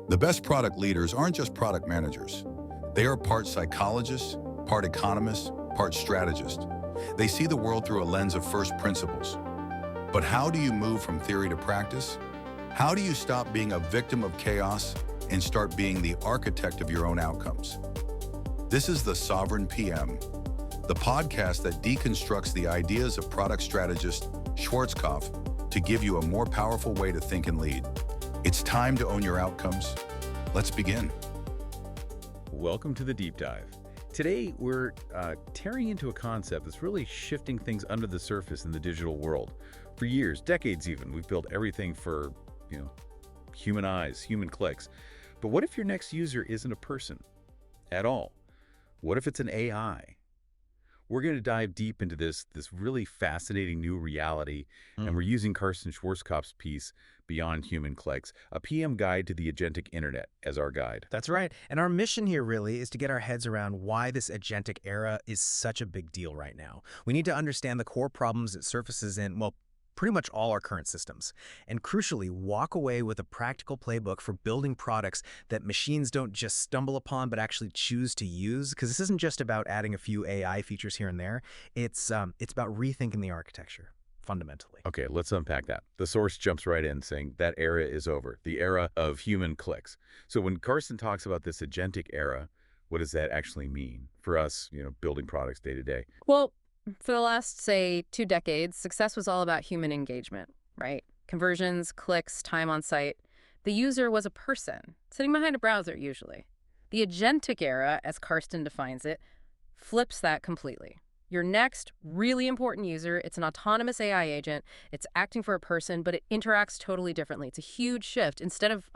The best product leaders aren't just product managers. They are part psychologists, part economists, part strategists. They see the world through a lens of first principles. But how do you move from theory to practice? How do you stop being a victim of chaos and start being the architect of your own outcomes? This is the Sovereign PM, the podcast that deconstructs the ideas of product strategist Schwarzkopf to give you a more powerful way to think and lead. It's time to own your outcomes. Let's begin. Welcome to the Deep Dive. Today, we're tearing into a concept that's really shifting things under the surface in the digital world. For years, decades even, we've built everything for, human eyes, human clicks. But what if your next user isn't a person at all? What if it's an AI? We're going to dive deep into this really fascinating new reality, and we're using Karsten Schwarzkopf's piece, Beyond Human Clicks, a PM guide to the agentic internet, as our guide. That's right. And our mission here really is to get our heads around why this agentic era is such a big deal right now. We need to understand the core problems it surfaces in, well, pretty much all our current systems. And crucially, walk away with a practical playbook for building products that machines don't just stumble upon, but actually choose to use. Because this isn't just about adding a few AI features here and there. It's about rethinking the architecture, fundamentally. Okay, let's unpack that. The source jumps right in saying that era is over, the era of human clicks. So when Karsten talks about this agentic era, what does that actually mean for us, building products day to day? Well, for the last, say, 2 decades, success was all about human engagement, right? Conversions, clicks, time on site. The user was a person, sitting behind a browser usually. The agentic era, as Karsten defines it, flips that completely. Your next really important user, it's an autonomous AI agent. It's acting for a person, but it interacts totally differently. It's a huge shift. Instead of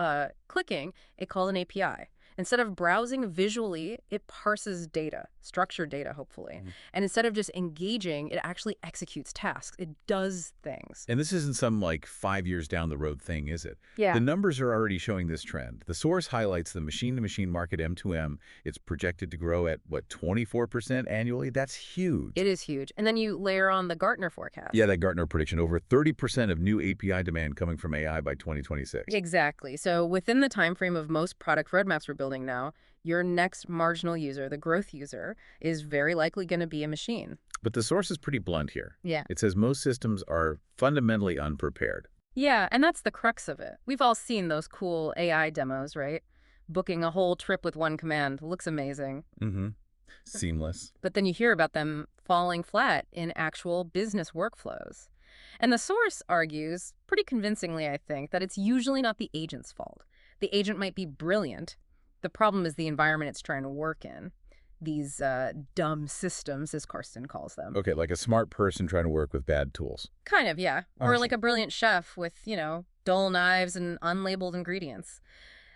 clicking, it calls an API. Instead of browsing visually, it parses data, structured data, hopefully. And instead of just engaging, it actually executes tasks. It does things. And this isn't some 5 years down the road thing, is it? Yeah. The numbers are already showing this trend. The source highlights the machine-to-machine market M2M. It's projected to grow at, 24% annually? That's huge. It is huge. And then you layer on the Gartner forecast. Yeah, that Gartner prediction, over 30% of new API demand coming from AI by 2026. Exactly. So within the time frame of most product roadmaps we're building now, your next marginal user, the growth user, is very likely going to be a machine. But the source is pretty blunt here. Yeah. It says most systems are fundamentally unprepared. Yeah, and that's the crux of it. We've all seen those cool AI demos, right? Booking a whole trip with one command. Looks amazing. Seamless. But then you hear about them falling flat in actual business workflows. And the source argues, pretty convincingly, I think, that it's usually not the agent's fault. The agent might be brilliant. The problem is the environment it's trying to work in. These dumb systems, as Karsten calls them. Okay, like a smart person trying to work with bad tools. Kind of, yeah. Or like a brilliant chef with, dull knives and unlabeled ingredients.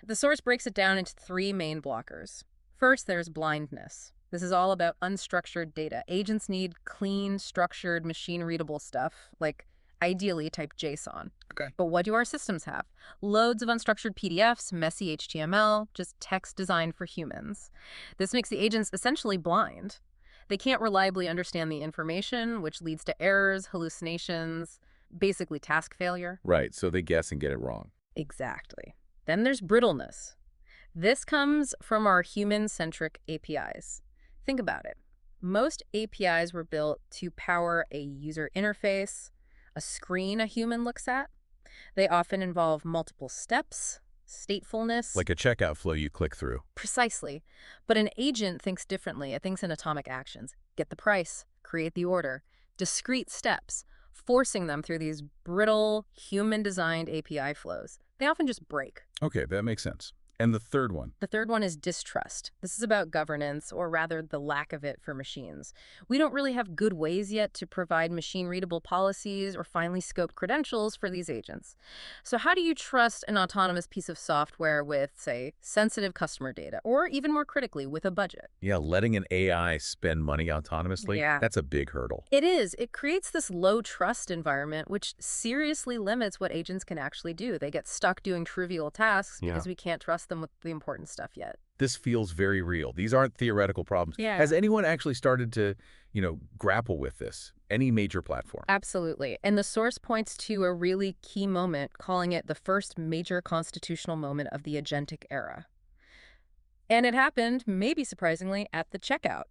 The source breaks it down into 3 main blockers. First, there's blindness. This is all about unstructured data. Agents need clean, structured, machine-readable stuff, like ideally type JSON. Okay. But what do our systems have? Loads of unstructured PDFs, messy HTML, just text designed for humans. This makes the agents essentially blind. They can't reliably understand the information, which leads to errors, hallucinations, basically task failure. Right, so they guess and get it wrong. Exactly. Then there's brittleness. This comes from our human-centric APIs. Think about it. Most APIs were built to power a user interface, a screen a human looks at. They often involve multiple steps, statefulness. Like a checkout flow you click through. Precisely. But an agent thinks differently. It thinks in atomic actions. Get the price, create the order, discrete steps, forcing them through these brittle, human-designed API flows. They often just break. Okay, that makes sense. And the third one? The third one is distrust. This is about governance, or rather the lack of it for machines. We don't really have good ways yet to provide machine-readable policies or finely scoped credentials for these agents. So how do you trust an autonomous piece of software with, say, sensitive customer data, or even more critically, with a budget? Yeah, letting an AI spend money autonomously? Yeah. That's a big hurdle. It is. It creates this low-trust environment, which seriously limits what agents can actually do. They get stuck doing trivial tasks because we can't trust them with the important stuff yet. This feels very real. These aren't theoretical problems. Yeah. Has anyone actually started to, grapple with this? Any major platform? Absolutely. And the source points to a really key moment, calling it the first major constitutional moment of the Agentic Era. And it happened, maybe surprisingly, at the checkout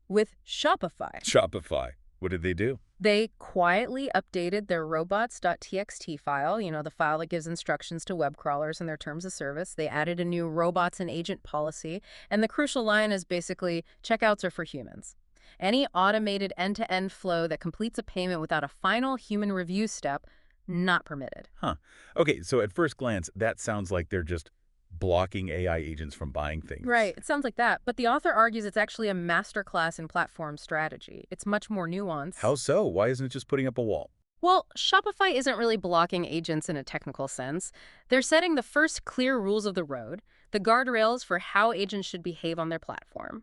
with Shopify. Shopify. What did they do? They quietly updated their Robots.txt file, the file that gives instructions to web crawlers and their terms of service. They added a new robots and agent policy. And the crucial line is basically, checkouts are for humans. Any automated end-to-end flow that completes a payment without a final human review step, not permitted. Huh. Okay, so at first glance, that sounds like they're just blocking AI agents from buying things. Right, it sounds like that. But the author argues it's actually a masterclass in platform strategy. It's much more nuanced. How so? Why isn't it just putting up a wall? Well, Shopify isn't really blocking agents in a technical sense. They're setting the first clear rules of the road, the guardrails for how agents should behave on their platform.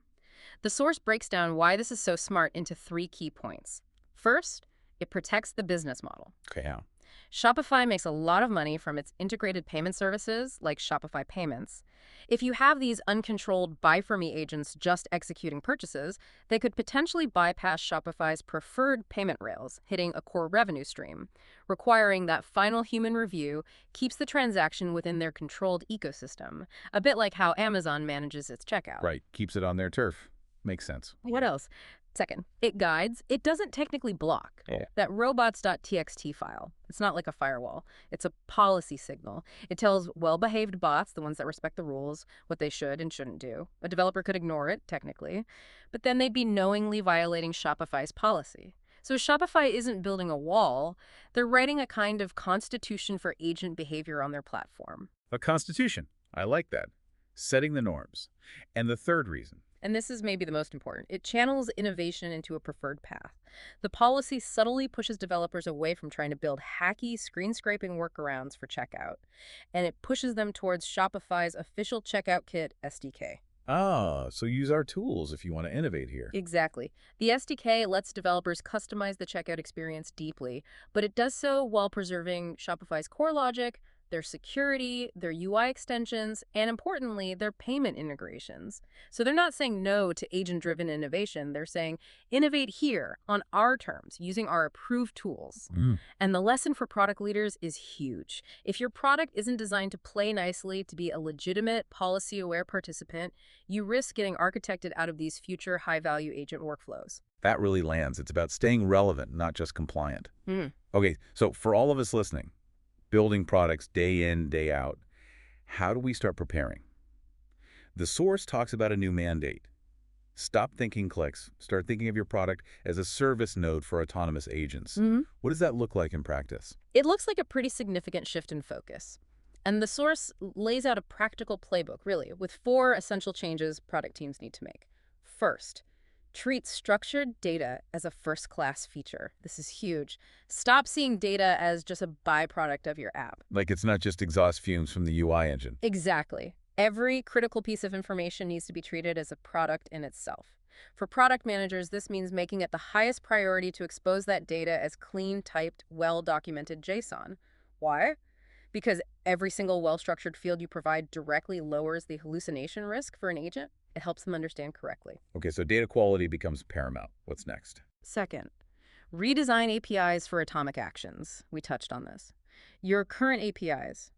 The source breaks down why this is so smart into 3 key points. First, it protects the business model. Okay, how? Shopify makes a lot of money from its integrated payment services, like Shopify Payments. If you have these uncontrolled buy-for-me agents just executing purchases, they could potentially bypass Shopify's preferred payment rails, hitting a core revenue stream. Requiring that final human review keeps the transaction within their controlled ecosystem, a bit like how Amazon manages its checkout. Right, keeps it on their turf. Makes sense. What else? Second, it guides. It doesn't technically block. Yeah. That robots.txt file, it's not like a firewall. It's a policy signal. It tells well-behaved bots, the ones that respect the rules, what they should and shouldn't do. A developer could ignore it, technically, but then they'd be knowingly violating Shopify's policy. So Shopify isn't building a wall. They're writing a kind of constitution for agent behavior on their platform. A constitution. I like that. Setting the norms. And the third reason. And this is maybe the most important. It channels innovation into a preferred path. The policy subtly pushes developers away from trying to build hacky, screen-scraping workarounds for checkout, and it pushes them towards Shopify's official checkout kit SDK. Ah, so use our tools if you want to innovate here. Exactly. The SDK lets developers customize the checkout experience deeply, but it does so while preserving Shopify's core logic, their security, their UI extensions, and importantly, their payment integrations. So they're not saying no to agent-driven innovation. They're saying, innovate here on our terms, using our approved tools. And the lesson for product leaders is huge. If your product isn't designed to play nicely, to be a legitimate, policy-aware participant, you risk getting architected out of these future high-value agent workflows. That really lands. It's about staying relevant, not just compliant. Okay, so for all of us listening, building products day in, day out, how do we start preparing? The source talks about a new mandate. Stop thinking clicks. Start thinking of your product as a service node for autonomous agents. What does that look like in practice? It looks like a pretty significant shift in focus. And the source lays out a practical playbook, really, with 4 essential changes product teams need to make. First, treat structured data as a first-class feature. This is huge. Stop seeing data as just a byproduct of your app. Like it's not just exhaust fumes from the UI engine. Exactly. Every critical piece of information needs to be treated as a product in itself. For product managers, this means making it the highest priority to expose that data as clean-typed, well-documented JSON. Why? Because every single well-structured field you provide directly lowers the hallucination risk for an agent. It helps them understand correctly. Okay, so data quality becomes paramount. What's next? Second, redesign APIs for atomic actions. We touched on this. Your current APIs,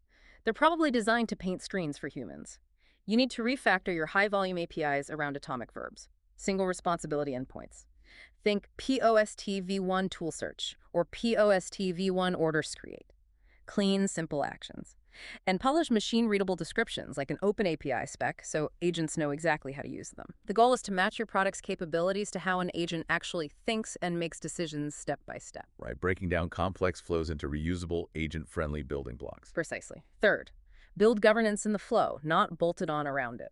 they're probably designed to paint screens for humans. You need to refactor your high-volume APIs around atomic verbs, single responsibility endpoints. Think POST v1 tool search or POST v1 orders create. Clean, simple actions. And polish machine-readable descriptions like an open API spec so agents know exactly how to use them. The goal is to match your product's capabilities to how an agent actually thinks and makes decisions step by step. Right, breaking down complex flows into reusable, agent-friendly building blocks. Precisely. Third, build governance in the flow, not bolted on around it.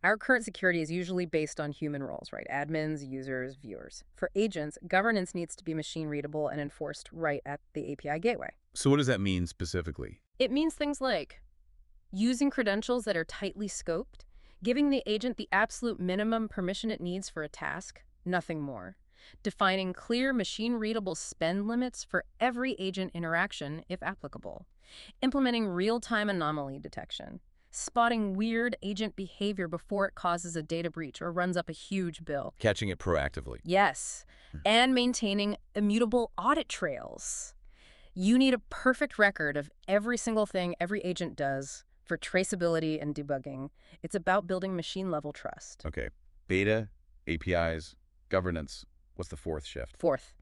Our current security is usually based on human roles, right? Admins, users, viewers. For agents, governance needs to be machine-readable and enforced right at the API gateway. So what does that mean specifically? It means things like using credentials that are tightly scoped, giving the agent the absolute minimum permission it needs for a task, nothing more. Defining clear machine-readable spend limits for every agent interaction, if applicable. Implementing real-time anomaly detection. spotting weird agent behavior before it causes a data breach or runs up a huge bill. Catching it proactively. Yes, and maintaining immutable audit trails. You need a perfect record of every single thing every agent does for traceability and debugging. It's about building machine-level trust. Okay. Beta, APIs, governance. What's the fourth shift? Fourth,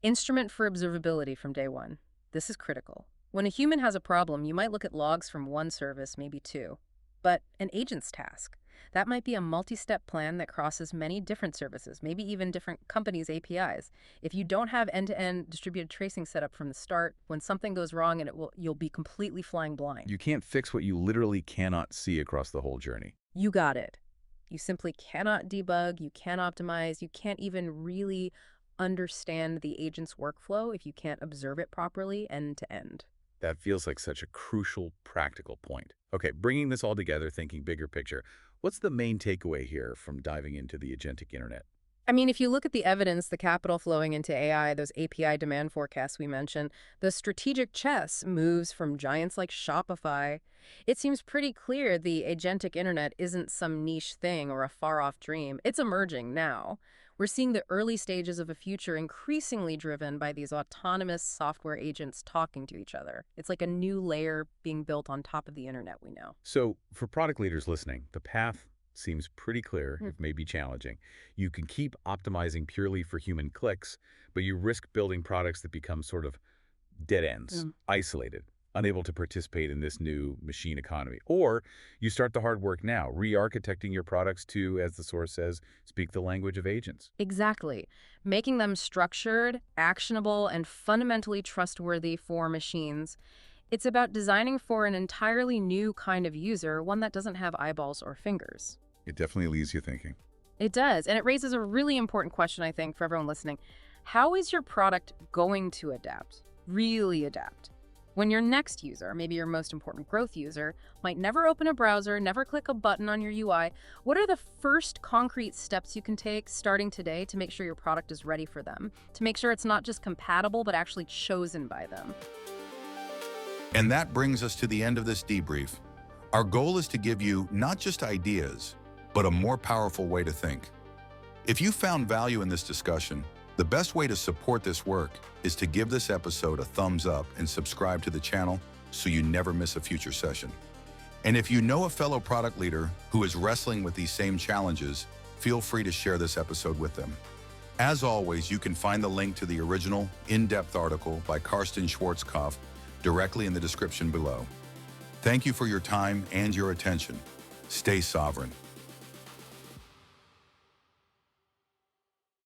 instrument for observability from day one. This is critical. When a human has a problem, you might look at logs from one service, maybe two. But an agent's task, that might be a multi-step plan that crosses many different services, maybe even different companies' APIs. If you don't have end-to-end distributed tracing set up from the start, when something goes wrong, you'll be completely flying blind. You can't fix what you literally cannot see across the whole journey. You got it. You simply cannot debug, you can't optimize, you can't even really understand the agent's workflow if you can't observe it properly end to end. That feels like such a crucial, practical point. Okay, bringing this all together, thinking bigger picture, what's the main takeaway here from diving into the agentic internet? I mean, if you look at the evidence, the capital flowing into AI, those API demand forecasts we mentioned, the strategic chess moves from giants like Shopify. It seems pretty clear the agentic internet isn't some niche thing or a far-off dream. It's emerging now. We're seeing the early stages of a future increasingly driven by these autonomous software agents talking to each other. It's like a new layer being built on top of the internet we know. So, for product leaders listening, the path seems pretty clear. It may be challenging. You can keep optimizing purely for human clicks, but you risk building products that become sort of dead ends, isolated, unable to participate in this new machine economy. Or you start the hard work now, re-architecting your products to, as the source says, speak the language of agents. Exactly. Making them structured, actionable, and fundamentally trustworthy for machines. It's about designing for an entirely new kind of user, one that doesn't have eyeballs or fingers. It definitely leaves you thinking. It does, and it raises a really important question, I think, for everyone listening. How is your product going to adapt? Really adapt? When your next user, maybe your most important growth user, might never open a browser, never click a button on your UI, what are the first concrete steps you can take starting today to make sure your product is ready for them? To make sure it's not just compatible, but actually chosen by them? And that brings us to the end of this debrief. Our goal is to give you not just ideas, but a more powerful way to think. If you found value in this discussion, the best way to support this work is to give this episode a thumbs up and subscribe to the channel so you never miss a future session. And if you know a fellow product leader who is wrestling with these same challenges, feel free to share this episode with them. As always, you can find the link to the original in-depth article by Karsten Schwarzkopf directly in the description below. Thank you for your time and your attention. Stay sovereign.